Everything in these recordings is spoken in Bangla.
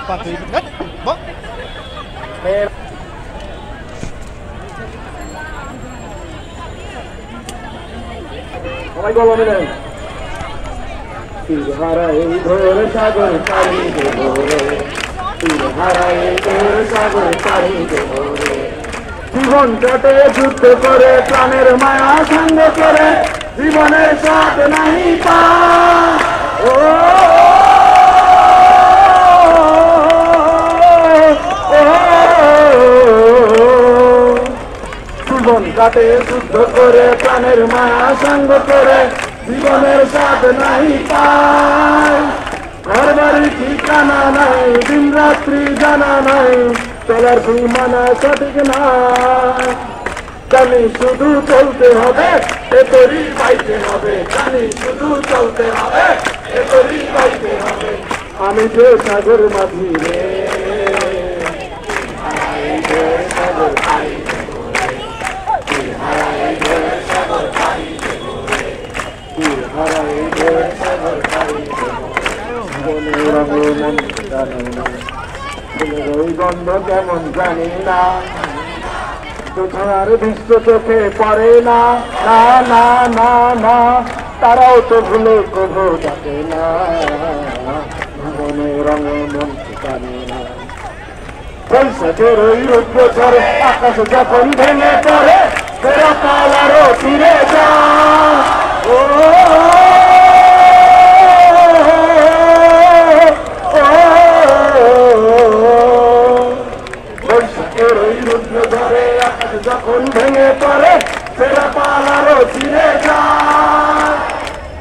সবাই বলো মিলেন তীর হারায় ধরে সাগর পাড়ি দেব রে তীর হারায় ধরে সাগর পাড়ি দেব রে জীবন কাটে যুদ্ধ করে প্রাণের মায়া সঙ্গ করে জীবনের সাথ নাহি পা ও জীবন কাটে যুদ্ধ করে প্রাণের মায়া সঙ্গ করে জীবনের সাথ নাহি পায় ঘর বাড়ি ঠিকানা নাই দিন রাত্রি জানা নাই চলার সীমানা সঠিক নাই জানি শুধু চলতে হবে এতরি পাইতে হবে জানি শুধু চলতে হবে এতরি পাইতে হবে আমি যে সাগর মাঝি রে সাগর পাই গন্ধ কেমন জানি না তোমার বিশ্ব চোখে পড়ে না না না না না তারাও তো ভুলে কবু ডাকে না ভুবনে রঙ মন জানি না বৈশাখের ওই রুদ্র ঝড়ে আকাশ যখন ভেঙে পড়ে ফেরা কাল আরো ফিরে যা ও বৈশাখের ওই রুদ্র ঝড়ে আকাশ যখন ভেঙে পড়ে ফেরা কাল আরো ফিরে যা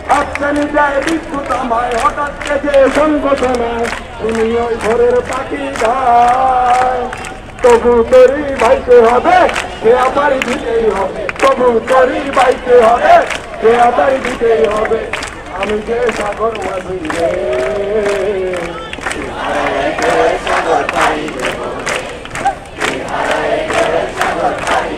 হাতছানি যায় বিদ্যুৎ আমায় হঠাৎ কেটে সংগঠনায় তুমি ওই ঘরের পাখি গায় তবু তরি বাইতে হবে সে আবার দিতেই হবে তবু তরি বাইতে হবে সে আবার দিতেই হবে আমি যে সাগর মাঝি রে সাগর পাই সাগর পাই